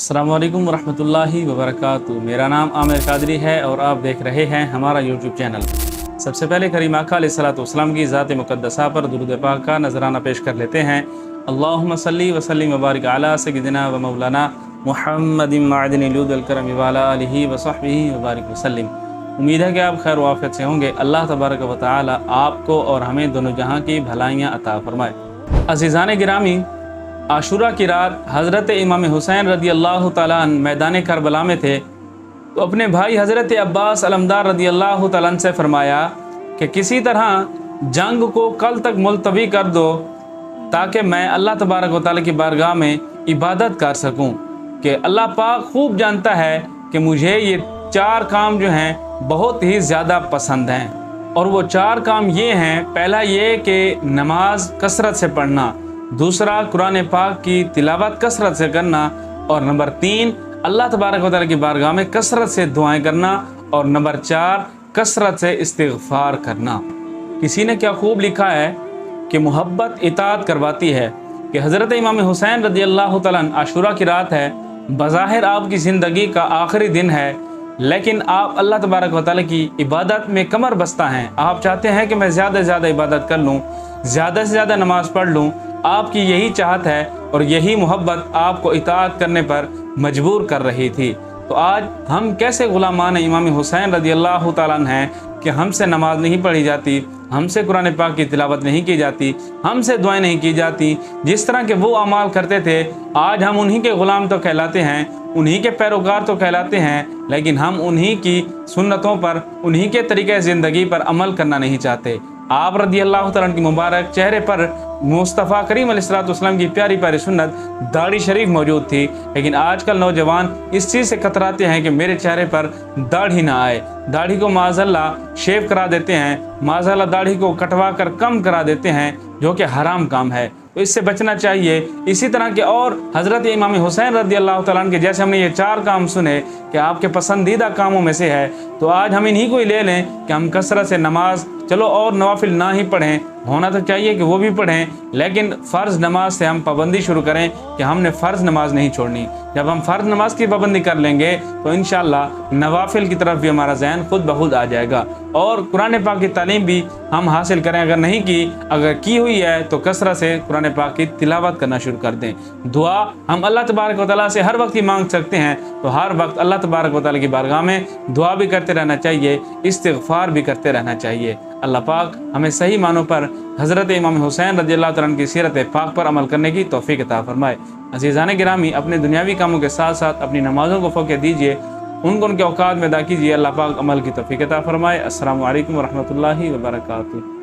अस्सलाम वालेकुम रहमतुल्लाहि व बरकातुहू। मेरा नाम आमिर कादरी है और आप देख रहे हैं हमारा यूट्यूब चैनल। सबसे पहले करीम आका अलैहिस्सलाम की ज़ात मुक़द्दसा पर दुरूद पाक का नजराना पेश कर लेते हैं। अल्लाहुम्मा सल्ली व सल्लिम व बारिक अला सय्यिदिना व मौलाना मुहम्मदिन मअदिनिल वल करम व अला आलिहि व सहबिहि व बारिक व सल्लिम। उम्मीद है कि आप खैर वाफ़ियत से होंगे। अल्लाह तबारक व तआला आपको और हमें दोनों जहां की भलाइयाँ अता फरमाए। अज़ीज़ान गिरामी, आशूरा की रात हज़रत इमाम हुसैन रदी अल्लाह ताला अन्हु मैदान करबला में थे तो अपने भाई हज़रत अब्बास अलमदार रदी अल्लाह ताला अन्हु से फरमाया कि किसी तरह जंग को कल तक मुलतवी कर दो ताकि मैं अल्लाह तबारक व तआला की बारगाह में इबादत कर सकूं। कि अल्लाह पाक खूब जानता है कि मुझे ये 4 काम जो हैं बहुत ही ज़्यादा पसंद हैं, और वो 4 काम ये हैं। पहला ये कि नमाज कसरत से पढ़ना, दूसरा कुरान पाक की तिलावत कसरत से करना, और नंबर 3 अल्लाह तबारक व तआला की बारगाह में कसरत से दुआएं करना, और नंबर 4 कसरत से इस्तिग़फ़ार करना। किसी ने क्या खूब लिखा है कि मोहब्बत इताअत करवाती है। कि हज़रत इमाम हुसैन रदी अल्लाह तआला अन्हु आशूरा की रात है, बज़ाहिर आपकी ज़िंदगी का आखिरी दिन है, लेकिन आप अल्लाह तबारक व तआला की इबादत में कमर बस्ता हैं। आप चाहते हैं कि मैं ज़्यादा से ज़्यादा इबादत कर लूँ, ज़्यादा से ज़्यादा नमाज़ पढ़ लूँ। आपकी यही चाहत है और यही मोहब्बत आपको इताअत करने पर मजबूर कर रही थी। तो आज हम कैसे गुलामान इमाम हुसैन रदी अल्लाह तआला अन्हु हैं कि हमसे नमाज नहीं पढ़ी जाती, हमसे कुरान पाक की तिलावत नहीं की जाती, हमसे दुआएं नहीं की जाती। जिस तरह के वो अमाल करते थे, आज हम उन्हीं के ग़ुलाम तो कहलाते हैं, उन्हीं के पैरोकार तो कहलाते हैं, लेकिन हम उन्हीं की सुन्नतों पर, उन्हीं के तरीक़े ज़िंदगी पर अमल करना नहीं चाहते। आप रदी अल्लाह तआला की मुबारक चेहरे पर मुस्तफ़ा करीम अलैहिस्सलाम की प्यारी प्यारी सुन्नत दाढ़ी शरीफ मौजूद थी, लेकिन आजकल नौजवान इस चीज़ से कतराते हैं कि मेरे चेहरे पर दाढ़ी ना आए। दाढ़ी को माज़अल्लाह शेव करा देते हैं, माज़अल्लाह दाढ़ी को कटवा कर कम करा देते हैं, जो कि हराम काम है। तो इससे बचना चाहिए। इसी तरह के और हज़रत इमाम हुसैन रदी अल्लाह तआला अन्हु के जैसे हमने ये 4 काम सुने कि आपके पसंदीदा कामों में से है, तो आज हम इन्हीं को ही ले लें कि हम कसरत से नमाज, चलो और नवाफिल ना ही पढ़ें, होना तो चाहिए कि वो भी पढ़ें, लेकिन फ़र्ज़ नमाज से हम पाबंदी शुरू करें कि हमने फ़र्ज़ नमाज नहीं छोड़नी। जब हम फ़र्ज़ नमाज की पाबंदी कर लेंगे तो इंशाअल्लाह नवाफिल की तरफ भी हमारा ज़हन खुद ब खुद आ जाएगा, और कुरान पाक की तालीम भी हम हासिल करें। अगर नहीं की, अगर की हुई है तो कसरत से कुरान पाक की तिलावत करना शुरू कर दें। दुआ हम अल्लाह तबारक व तआला से हर वक्त ही मांग सकते हैं, तो हर वक्त अल्लाह तबारक व तआला की बारगाह में दुआ भी करते रहना चाहिए, इस्तिग़फ़ार भी करते रहना चाहिए। अल्लाह पाक हमें सही मानों पर हज़रत इमाम हुसैन रज़ी अल्लाह तआला अन्हु की सीरत पाक पर अमल करने की तौफ़ीक़ अता फ़रमाए। अज़ीज़ान गिरामी, अपने दुनियावी कामों के साथ साथ अपनी नमाज़ों को फ़ौक़ियत दीजिए, उनको उनके औक़ात में अदा कीजिए। अल्लाह पाक अमल की तौफ़ीक़ अता फ़रमाए। अस्सलामु अलैकुम व रहमतुल्लाहि व बरकातुहू।